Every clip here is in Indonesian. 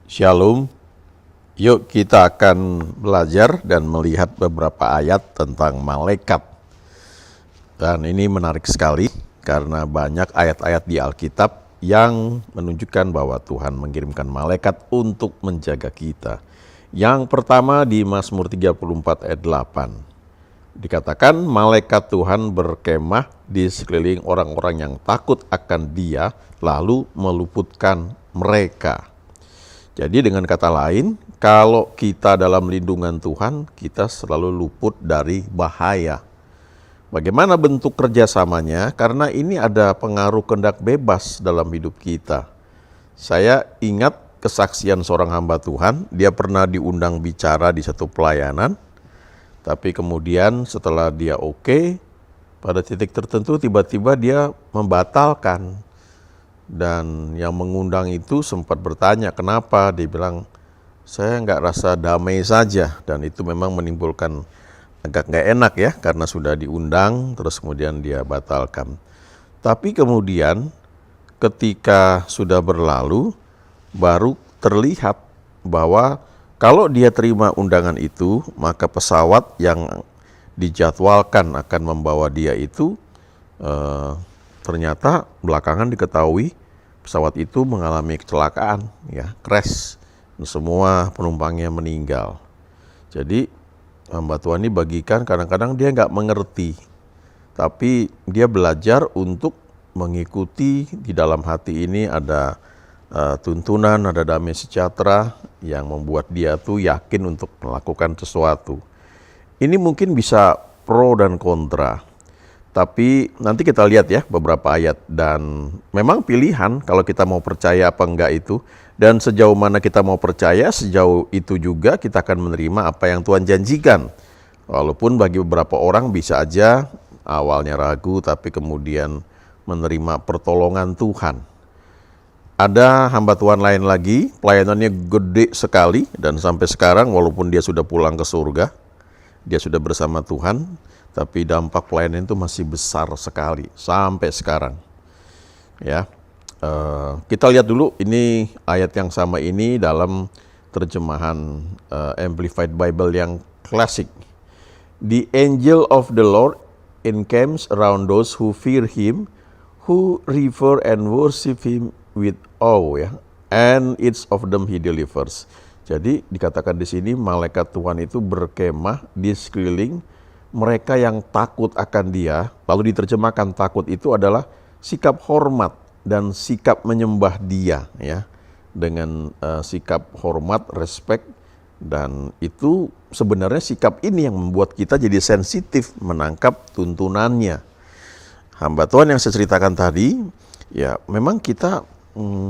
Shalom, yuk kita akan belajar dan melihat beberapa ayat tentang malaikat. Dan ini menarik sekali karena banyak ayat-ayat di Alkitab yang menunjukkan bahwa Tuhan mengirimkan malaikat untuk menjaga kita. Yang pertama di Mazmur 34 ayat 8. Dikatakan malaikat Tuhan berkemah di sekeliling orang-orang yang takut akan Dia lalu meluputkan mereka. Jadi dengan kata lain, kalau kita dalam lindungan Tuhan, kita selalu luput dari bahaya. Bagaimana bentuk kerjasamanya? Karena ini ada pengaruh kehendak bebas dalam hidup kita. Saya ingat kesaksian seorang hamba Tuhan, dia pernah diundang bicara di satu pelayanan, tapi kemudian setelah dia oke, pada titik tertentu tiba-tiba dia membatalkan. Dan yang mengundang itu sempat bertanya kenapa, dia bilang saya nggak rasa damai saja, dan itu memang menimbulkan agak nggak enak ya karena sudah diundang terus kemudian dia batalkan. Tapi kemudian ketika sudah berlalu baru terlihat bahwa kalau dia terima undangan itu maka pesawat yang dijadwalkan akan membawa dia itu ternyata belakangan diketahui pesawat itu mengalami kecelakaan, ya, crash, semua penumpangnya meninggal. Jadi hamba Tuhan ini bagikan kadang-kadang dia nggak mengerti, tapi dia belajar untuk mengikuti. Di dalam hati ini ada tuntunan, ada damai sejahtera yang membuat dia tuh yakin untuk melakukan sesuatu. Ini mungkin bisa pro dan kontra. Tapi nanti kita lihat ya beberapa ayat, dan memang pilihan kalau kita mau percaya apa enggak itu, dan sejauh mana kita mau percaya sejauh itu juga kita akan menerima apa yang Tuhan janjikan. Walaupun bagi beberapa orang bisa aja awalnya ragu tapi kemudian menerima pertolongan Tuhan. Ada hamba Tuhan lain lagi, pelayanannya gede sekali dan sampai sekarang walaupun dia sudah pulang ke surga, dia sudah bersama Tuhan, tapi dampak pelayanan itu masih besar sekali sampai sekarang. Ya, kita lihat dulu ini ayat yang sama ini dalam terjemahan Amplified Bible yang klasik. The angel of the Lord encamps around those who fear Him, who revere and worship Him with awe, ya, and each of them He delivers. Jadi dikatakan di sini malaikat Tuhan itu berkemah di sekeliling mereka yang takut akan Dia. Lalu diterjemahkan takut itu adalah sikap hormat dan sikap menyembah Dia, ya, dengan sikap hormat, respect, dan itu sebenarnya sikap ini yang membuat kita jadi sensitif menangkap tuntunannya. Hamba Tuhan yang saya ceritakan tadi, ya memang kita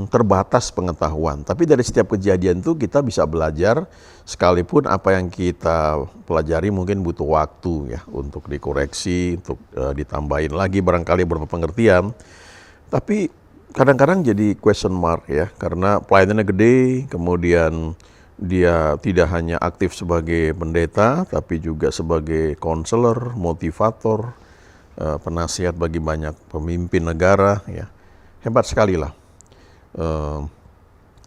terbatas pengetahuan, tapi dari setiap kejadian itu kita bisa belajar, sekalipun apa yang kita pelajari mungkin butuh waktu ya untuk dikoreksi, untuk ditambahin lagi barangkali beberapa pengertian. Tapi kadang-kadang jadi question mark ya, karena pelayanannya gede, kemudian dia tidak hanya aktif sebagai pendeta, tapi juga sebagai konselor, motivator, penasihat bagi banyak pemimpin negara, ya, hebat sekali lah.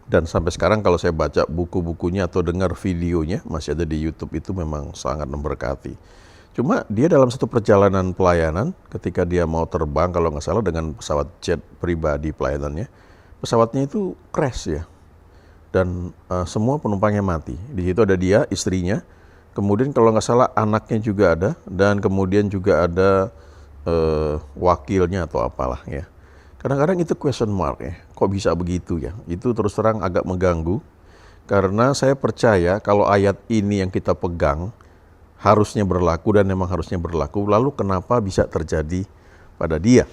Dan sampai sekarang kalau saya baca buku-bukunya atau dengar videonya masih ada di YouTube, itu memang sangat memberkati. Cuma dia dalam satu perjalanan pelayanan ketika dia mau terbang kalau nggak salah dengan pesawat jet pribadi pelayanannya, pesawatnya itu crash ya, dan semua penumpangnya mati. Di situ ada dia, istrinya, kemudian kalau nggak salah anaknya juga ada, dan kemudian juga ada wakilnya atau apalah ya. Kadang-kadang itu question mark ya, kok bisa begitu ya? Itu terus terang agak mengganggu, karena saya percaya kalau ayat ini yang kita pegang harusnya berlaku dan memang harusnya berlaku, lalu kenapa bisa terjadi pada dia?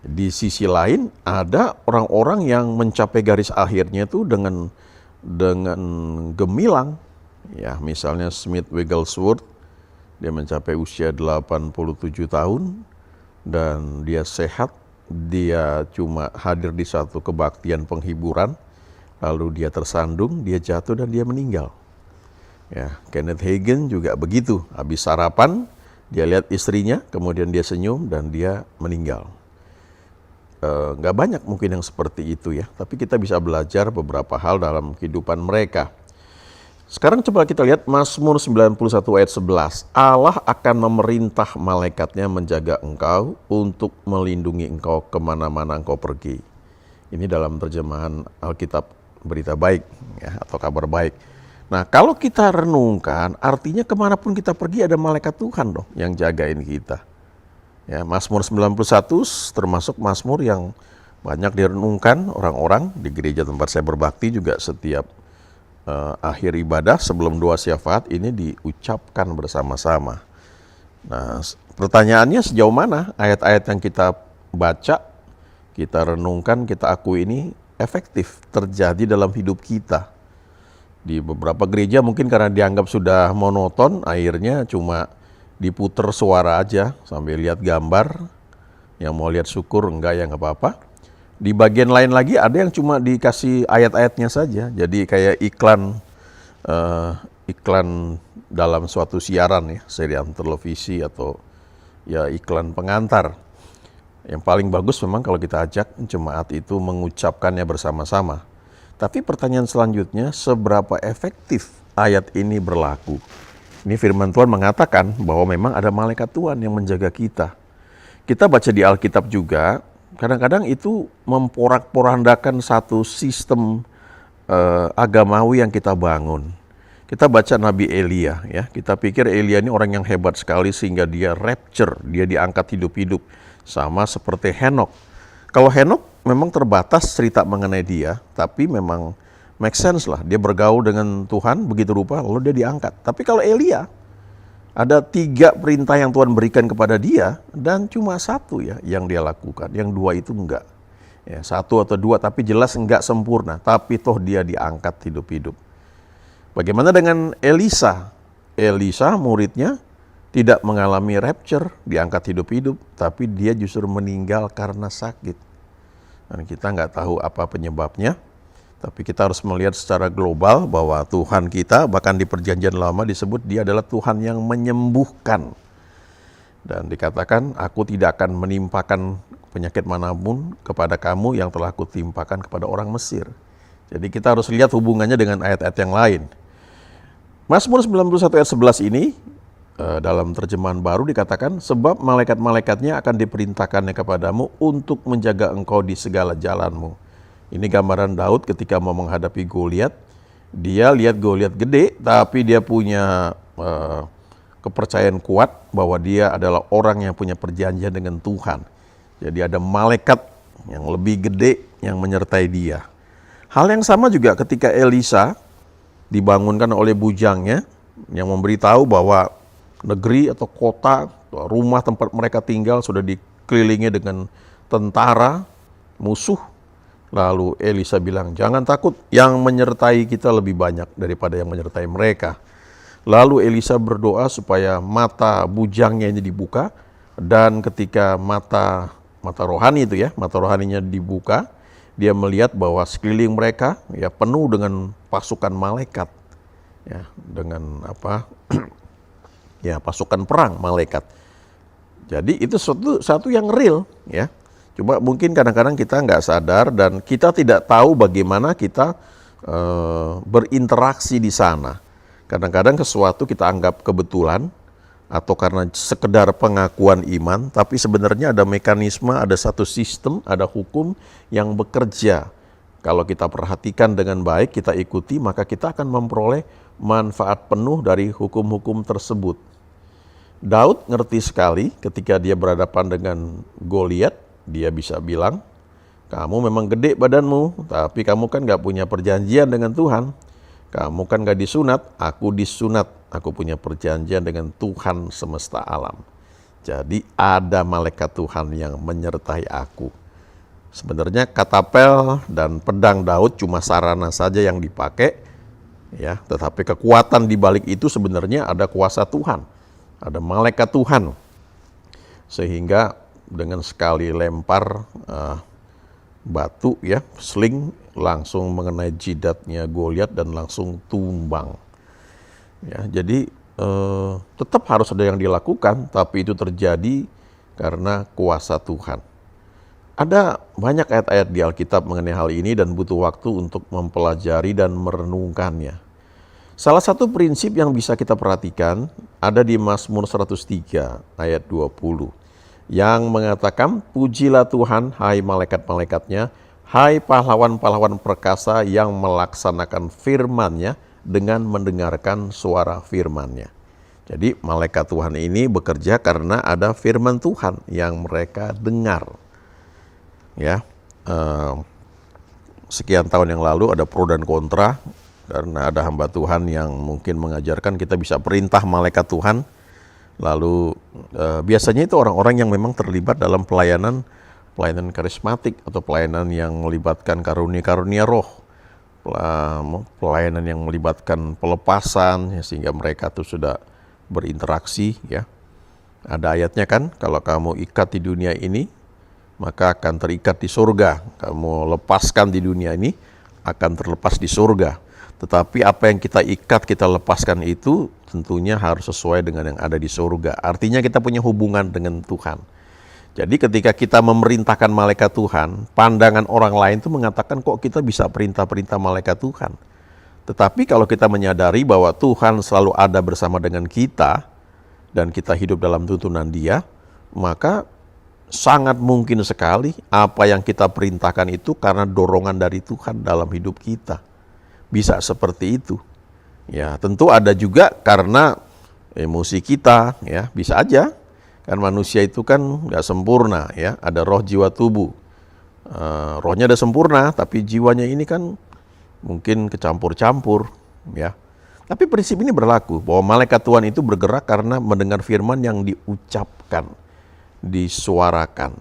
Di sisi lain ada orang-orang yang mencapai garis akhirnya itu dengan gemilang. Ya, misalnya Smith Wigglesworth, dia mencapai usia 87 tahun dan dia sehat. Dia cuma hadir di satu kebaktian penghiburan, lalu dia tersandung, dia jatuh dan dia meninggal. Ya, Kenneth Hagin juga begitu, habis sarapan dia lihat istrinya, kemudian dia senyum dan dia meninggal. nggak banyak mungkin yang seperti itu ya, tapi kita bisa belajar beberapa hal dalam kehidupan mereka. Sekarang coba kita lihat Mazmur 91 ayat 11. Allah akan memerintah malaikatnya menjaga engkau untuk melindungi engkau kemana-mana engkau pergi. Ini dalam terjemahan Alkitab Berita Baik ya, atau Kabar Baik. Nah kalau kita renungkan, artinya kemanapun kita pergi ada malaikat Tuhan dong yang jagain kita. Ya, Mazmur 91 termasuk Mazmur yang banyak direnungkan orang-orang di gereja tempat saya berbakti juga. Setiap akhir ibadah sebelum doa syafaat ini diucapkan bersama-sama. Nah, pertanyaannya sejauh mana ayat-ayat yang kita baca, kita renungkan, kita akui ini efektif terjadi dalam hidup kita. Di beberapa gereja mungkin karena dianggap sudah monoton, akhirnya cuma diputer suara aja sambil lihat gambar. Yang mau lihat syukur enggak ya nggak apa-apa. Di bagian lain lagi ada yang cuma dikasih ayat-ayatnya saja, jadi kayak iklan dalam suatu siaran ya, siaran televisi atau ya iklan pengantar. Yang paling bagus memang kalau kita ajak jemaat itu mengucapkannya bersama-sama. Tapi pertanyaan selanjutnya, seberapa efektif ayat ini berlaku? Ini firman Tuhan mengatakan bahwa memang ada malaikat Tuhan yang menjaga kita. Kita baca di Alkitab juga, kadang-kadang itu memporak-porandakan satu sistem agamawi yang kita bangun. Kita baca Nabi Elia ya, kita pikir Elia ini orang yang hebat sekali sehingga dia rapture, dia diangkat hidup-hidup. Sama seperti Henokh. Kalau Henokh memang terbatas cerita mengenai dia, tapi memang make sense lah. Dia bergaul dengan Tuhan begitu rupa, lalu dia diangkat. Tapi kalau Elia, ada 3 perintah yang Tuhan berikan kepada dia, dan cuma 1 ya yang dia lakukan, yang 2 itu enggak. Ya, 1 atau 2 tapi jelas enggak sempurna, tapi toh dia diangkat hidup-hidup. Bagaimana dengan Elisa? Elisa muridnya tidak mengalami rapture, diangkat hidup-hidup, tapi dia justru meninggal karena sakit. Dan kita nggak tahu apa penyebabnya, tapi kita harus melihat secara global bahwa Tuhan kita, bahkan di perjanjian lama disebut dia adalah Tuhan yang menyembuhkan. Dan dikatakan, aku tidak akan menimpakan penyakit manapun kepada kamu yang telah aku timpakan kepada orang Mesir. Jadi kita harus lihat hubungannya dengan ayat-ayat yang lain. Mazmur 91 ayat 11 ini, dalam terjemahan baru dikatakan, sebab malaikat-malaikatnya akan diperintahkannya kepadamu untuk menjaga engkau di segala jalanmu. Ini gambaran Daud ketika mau menghadapi Goliat. Dia lihat Goliat gede, tapi dia punya kepercayaan kuat bahwa dia adalah orang yang punya perjanjian dengan Tuhan. Jadi ada malaikat yang lebih gede yang menyertai dia. Hal yang sama juga ketika Elisa dibangunkan oleh bujangnya yang memberitahu bahwa negeri atau kota, rumah tempat mereka tinggal sudah dikelilingi dengan tentara musuh. Lalu Elisa bilang, jangan takut, yang menyertai kita lebih banyak daripada yang menyertai mereka. Lalu Elisa berdoa supaya mata bujangnya ini dibuka, dan ketika mata rohani itu ya, mata rohaninya dibuka, dia melihat bahwa sekeliling mereka ya penuh dengan pasukan malaikat. Ya, dengan ya pasukan perang malaikat. Jadi itu satu yang real ya. Coba mungkin kadang-kadang kita nggak sadar dan kita tidak tahu bagaimana kita berinteraksi di sana. Kadang-kadang sesuatu kita anggap kebetulan atau karena sekedar pengakuan iman, tapi sebenarnya ada mekanisme, ada satu sistem, ada hukum yang bekerja. Kalau kita perhatikan dengan baik, kita ikuti, maka kita akan memperoleh manfaat penuh dari hukum-hukum tersebut. Daud ngerti sekali ketika dia berhadapan dengan Goliat, dia bisa bilang, kamu memang gede badanmu, tapi kamu kan gak punya perjanjian dengan Tuhan. Kamu kan gak disunat, aku disunat, aku punya perjanjian dengan Tuhan semesta alam. Jadi ada malaikat Tuhan yang menyertai aku. Sebenarnya katapel dan pedang Daud cuma sarana saja yang dipakai, ya, tetapi kekuatan di balik itu sebenarnya ada kuasa Tuhan, ada malaikat Tuhan, sehingga dengan sekali lempar batu ya, sling langsung mengenai jidatnya Goliat dan langsung tumbang. Ya, jadi tetap harus ada yang dilakukan, tapi itu terjadi karena kuasa Tuhan. Ada banyak ayat-ayat di Alkitab mengenai hal ini dan butuh waktu untuk mempelajari dan merenungkannya. Salah satu prinsip yang bisa kita perhatikan ada di Mazmur 103 ayat 20 yang mengatakan, pujilah Tuhan hai malaikat-malaikatnya, hai pahlawan-pahlawan perkasa yang melaksanakan firman-Nya dengan mendengarkan suara firman-Nya. Jadi malaikat Tuhan ini bekerja karena ada firman Tuhan yang mereka dengar. Ya, sekian tahun yang lalu ada pro dan kontra karena ada hamba Tuhan yang mungkin mengajarkan kita bisa perintah malaikat Tuhan. Lalu biasanya itu orang-orang yang memang terlibat dalam pelayanan karismatik atau pelayanan yang melibatkan karunia-karunia roh, pelayanan yang melibatkan pelepasan, ya, sehingga mereka tuh sudah berinteraksi. Ya, ada ayatnya kan, kalau kamu ikat di dunia ini maka akan terikat di surga. Kamu lepaskan di dunia ini, akan terlepas di surga. Tetapi apa yang kita ikat, kita lepaskan itu tentunya harus sesuai dengan yang ada di surga. Artinya kita punya hubungan dengan Tuhan. Jadi ketika kita memerintahkan malaikat Tuhan, pandangan orang lain itu mengatakan kok kita bisa perintah-perintah malaikat Tuhan. Tetapi kalau kita menyadari bahwa Tuhan selalu ada bersama dengan kita, dan kita hidup dalam tuntunan Dia, maka sangat mungkin sekali apa yang kita perintahkan itu karena dorongan dari Tuhan dalam hidup kita. Bisa seperti itu. Ya, tentu ada juga karena emosi kita, ya, bisa aja. Kan manusia itu kan nggak sempurna, ya. Ada roh, jiwa, tubuh. Rohnya ada sempurna, tapi jiwanya ini kan mungkin kecampur-campur, ya. Tapi prinsip ini berlaku bahwa malaikat Tuhan itu bergerak karena mendengar firman yang diucapkan, disuarakan.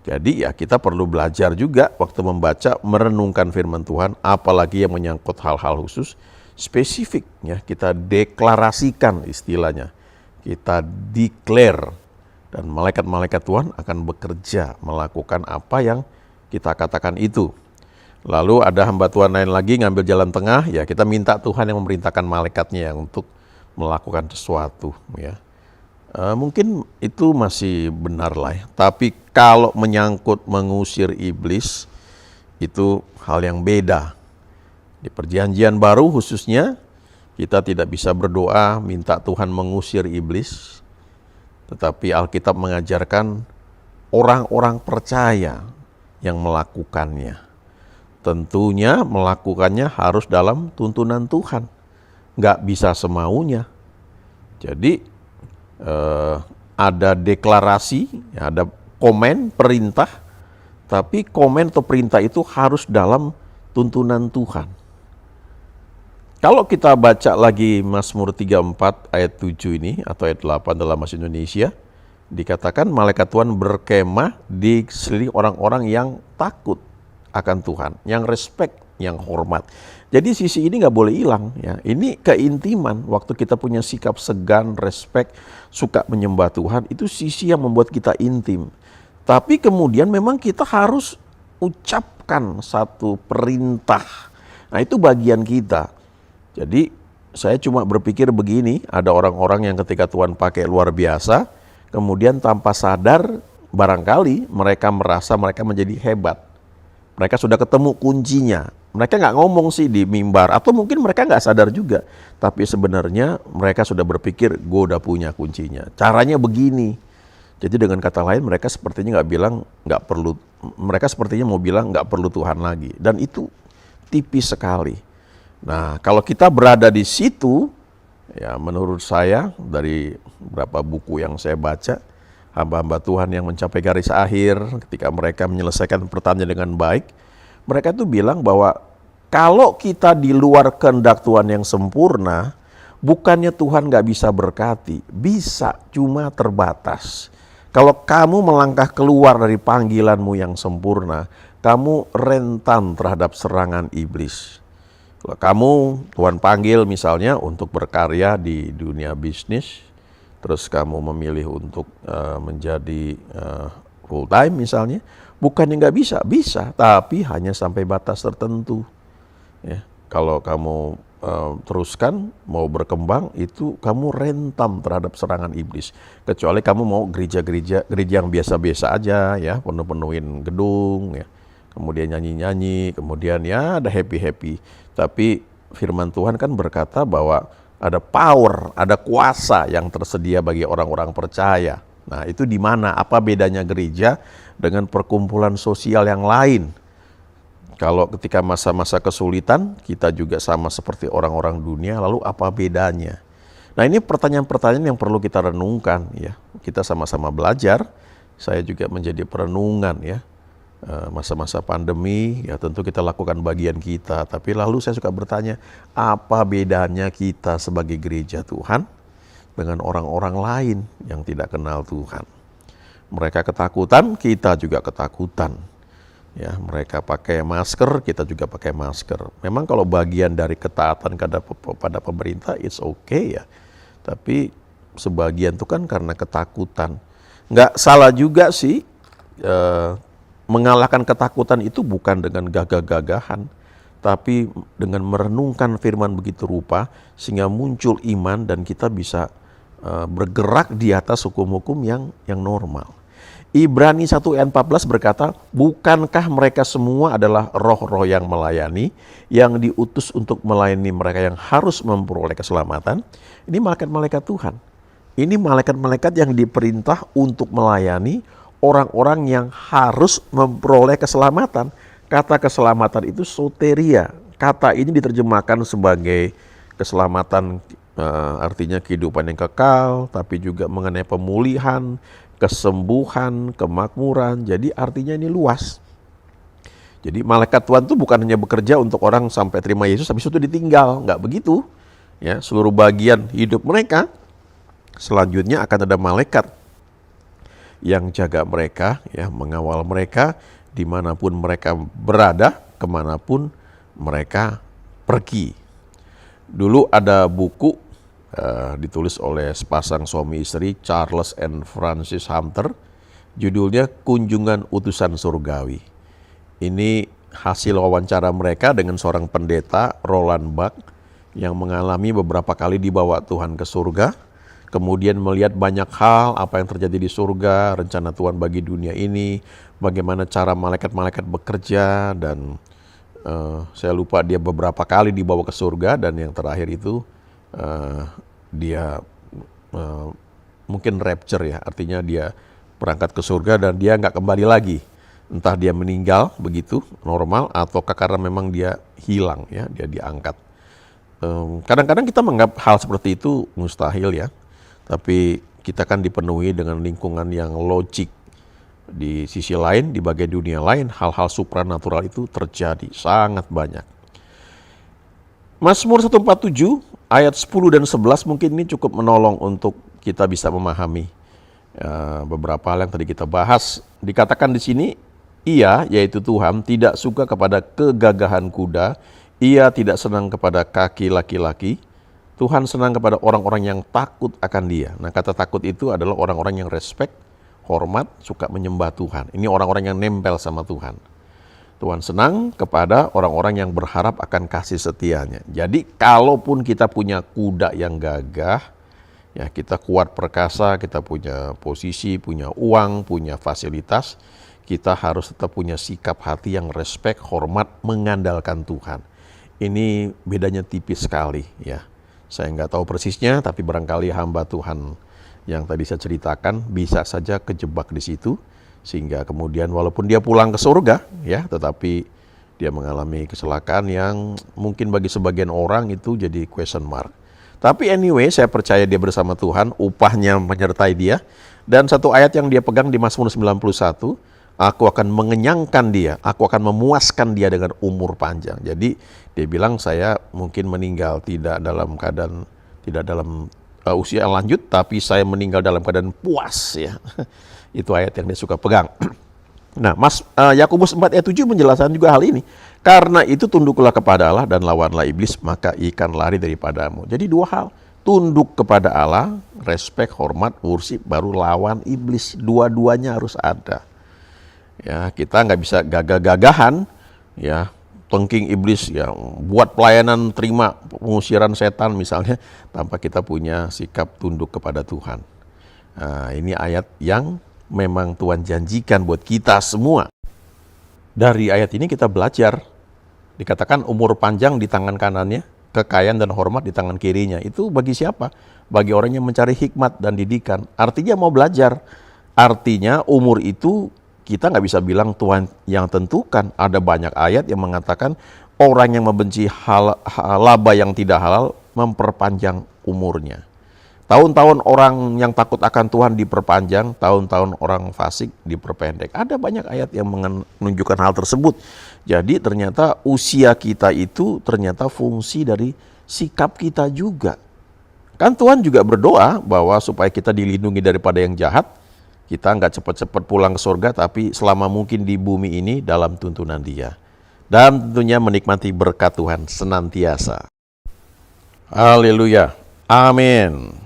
Jadi ya kita perlu belajar juga waktu membaca, merenungkan firman Tuhan, apalagi yang menyangkut hal-hal khusus, spesifik, ya, kita deklarasikan istilahnya, kita declare, dan malaikat-malaikat Tuhan akan bekerja melakukan apa yang kita katakan itu. Lalu ada hamba Tuhan lain lagi ngambil jalan tengah, ya kita minta Tuhan yang memerintahkan malaikatnya yang untuk melakukan sesuatu, ya. Mungkin itu masih benar lah, ya. Tapi kalau menyangkut mengusir iblis, itu hal yang beda. Di perjanjian baru khususnya, kita tidak bisa berdoa minta Tuhan mengusir iblis. Tetapi Alkitab mengajarkan orang-orang percaya yang melakukannya. Tentunya melakukannya harus dalam tuntunan Tuhan. Nggak bisa semaunya. Jadi ada deklarasi, ya, ada komen, perintah, tapi komen atau perintah itu harus dalam tuntunan Tuhan. Kalau kita baca lagi Mazmur 34 ayat 7 ini atau ayat 8 dalam bahasa Indonesia, dikatakan malaikat Tuhan berkemah di sekeliling orang-orang yang takut akan Tuhan, yang respect, yang hormat. Jadi sisi ini nggak boleh hilang, ya. Ini keintiman, waktu kita punya sikap segan, respect, suka menyembah Tuhan, itu sisi yang membuat kita intim. Tapi kemudian memang kita harus ucapkan satu perintah. Nah, itu bagian kita. Jadi saya cuma berpikir begini, ada orang-orang yang ketika Tuhan pakai luar biasa, kemudian tanpa sadar barangkali mereka merasa mereka menjadi hebat. Mereka sudah ketemu kuncinya. Mereka nggak ngomong sih di mimbar, atau mungkin mereka nggak sadar juga. Tapi sebenarnya mereka sudah berpikir, gue udah punya kuncinya. Caranya begini. Jadi dengan kata lain mereka sepertinya nggak perlu. Mereka sepertinya mau bilang nggak perlu Tuhan lagi. Dan itu tipis sekali. Nah, kalau kita berada di situ, ya menurut saya dari beberapa buku yang saya baca, hamba-hamba Tuhan yang mencapai garis akhir, ketika mereka menyelesaikan pertanyaan dengan baik, mereka tuh bilang bahwa kalau kita di luar kehendak Tuhan yang sempurna, bukannya Tuhan gak bisa berkati, bisa, cuma terbatas. Kalau kamu melangkah keluar dari panggilanmu yang sempurna, kamu rentan terhadap serangan iblis. Kalau kamu Tuhan panggil misalnya untuk berkarya di dunia bisnis, terus kamu memilih untuk menjadi full time misalnya, bukannya nggak bisa, bisa, tapi hanya sampai batas tertentu. Ya. kalau kamu teruskan, mau berkembang, itu kamu rentan terhadap serangan iblis. Kecuali kamu mau gereja yang biasa-biasa aja ya, penuhin gedung ya, kemudian nyanyi-nyanyi, kemudian ya ada happy-happy. Tapi firman Tuhan kan berkata bahwa ada power, ada kuasa yang tersedia bagi orang-orang percaya. Nah, itu di mana? Apa bedanya gereja dengan perkumpulan sosial yang lain? Kalau ketika masa-masa kesulitan, kita juga sama seperti orang-orang dunia, lalu apa bedanya? Nah, ini pertanyaan-pertanyaan yang perlu kita renungkan ya. Kita sama-sama belajar, saya juga menjadi perenungan ya. Masa-masa pandemi, ya tentu kita lakukan bagian kita. Tapi lalu saya suka bertanya, apa bedanya kita sebagai gereja Tuhan dengan orang-orang lain yang tidak kenal Tuhan? Mereka ketakutan, kita juga ketakutan. Ya, mereka pakai masker, kita juga pakai masker. Memang kalau bagian dari ketaatan pada pemerintah, it's okay ya. Tapi sebagian itu kan karena ketakutan. Nggak salah juga sih, mengalahkan ketakutan itu bukan dengan gagah-gagahan, tapi dengan merenungkan firman begitu rupa, sehingga muncul iman dan kita bisa bergerak di atas hukum-hukum yang normal. Ibrani 1 ayat 14 berkata, bukankah mereka semua adalah roh-roh yang melayani, yang diutus untuk melayani mereka yang harus memperoleh keselamatan? Ini malaikat-malaikat Tuhan. Ini malaikat-malaikat yang diperintah untuk melayani orang-orang yang harus memperoleh keselamatan. Kata keselamatan itu soteria. Kata ini diterjemahkan sebagai keselamatan, artinya kehidupan yang kekal, tapi juga mengenai pemulihan, kesembuhan, kemakmuran. Jadi artinya ini luas. Jadi malaikat Tuhan itu bukan hanya bekerja untuk orang sampai terima Yesus habis itu ditinggal, nggak begitu. Ya, seluruh bagian hidup mereka selanjutnya akan ada malaikat yang jaga mereka, ya, mengawal mereka dimanapun mereka berada, kemanapun mereka pergi. Dulu ada buku ditulis oleh sepasang suami istri, Charles and Francis Hunter, judulnya Kunjungan Utusan Surgawi. Ini hasil wawancara mereka dengan seorang pendeta, Roland Buck, yang mengalami beberapa kali dibawa Tuhan ke surga, kemudian melihat banyak hal, apa yang terjadi di surga, rencana Tuhan bagi dunia ini, bagaimana cara malaikat-malaikat bekerja, dan saya lupa dia beberapa kali dibawa ke surga, dan yang terakhir itu dia mungkin rapture ya, artinya dia berangkat ke surga dan dia nggak kembali lagi. Entah dia meninggal begitu normal ataukah karena memang dia hilang ya, dia diangkat. Kadang-kadang kita menganggap hal seperti itu mustahil ya, tapi kita kan dipenuhi dengan lingkungan yang logik. Di sisi lain, di bagian dunia lain, hal-hal supranatural itu terjadi sangat banyak. Mazmur 147 ayat 10 dan 11 mungkin ini cukup menolong untuk kita bisa memahami beberapa hal yang tadi kita bahas. Dikatakan di sini, Ia, yaitu Tuhan, tidak suka kepada kegagahan kuda, Ia tidak senang kepada kaki laki-laki. Tuhan senang kepada orang-orang yang takut akan Dia. Nah, kata takut itu adalah orang-orang yang respect, hormat, suka menyembah Tuhan. Ini orang-orang yang nempel sama Tuhan. Tuhan senang kepada orang-orang yang berharap akan kasih setianya. Jadi kalaupun kita punya kuda yang gagah, ya kita kuat perkasa, kita punya posisi, punya uang, punya fasilitas, kita harus tetap punya sikap hati yang respect, hormat, mengandalkan Tuhan. Ini bedanya tipis sekali ya. Saya nggak tahu persisnya, tapi barangkali hamba Tuhan yang tadi saya ceritakan bisa saja kejebak di situ. Sehingga kemudian walaupun dia pulang ke surga ya, tetapi dia mengalami kecelakaan yang mungkin bagi sebagian orang itu jadi question mark. Tapi anyway, saya percaya dia bersama Tuhan, upahnya menyertai dia. Dan satu ayat yang dia pegang di Mazmur 91, aku akan mengenyangkan dia, aku akan memuaskan dia dengan umur panjang. Jadi dia bilang saya mungkin meninggal tidak dalam keadaan, tidak dalam usia lanjut, tapi saya meninggal dalam keadaan puas ya. Itu ayat yang dia suka pegang. Nah, Yakobus 4 ayat 7 menjelaskan juga hal ini. Karena itu tunduklah kepada Allah dan lawanlah iblis, maka ikan lari daripadamu. Jadi dua hal. Tunduk kepada Allah, respect, hormat, worship, baru lawan iblis. Dua-duanya harus ada. Ya, kita nggak bisa gagah-gagahan, ya, tengking iblis ya, buat pelayanan terima pengusiran setan misalnya, tanpa kita punya sikap tunduk kepada Tuhan. Nah, ini ayat yang memang Tuhan janjikan buat kita semua. Dari ayat ini kita belajar, dikatakan umur panjang di tangan kanannya, kekayaan dan hormat di tangan kirinya. Itu bagi siapa? Bagi orang yang mencari hikmat dan didikan. Artinya mau belajar. Artinya umur itu kita nggak bisa bilang Tuhan yang tentukan. Ada banyak ayat yang mengatakan orang yang membenci laba yang tidak halal memperpanjang umurnya. Tahun-tahun orang yang takut akan Tuhan diperpanjang, tahun-tahun orang fasik diperpendek. Ada banyak ayat yang menunjukkan hal tersebut. Jadi ternyata usia kita itu ternyata fungsi dari sikap kita juga. Kan Tuhan juga berdoa bahwa supaya kita dilindungi daripada yang jahat, kita nggak cepat-cepat pulang ke surga, tapi selama mungkin di bumi ini dalam tuntunan Dia. Dan tentunya menikmati berkat Tuhan senantiasa. Haleluya. Amin.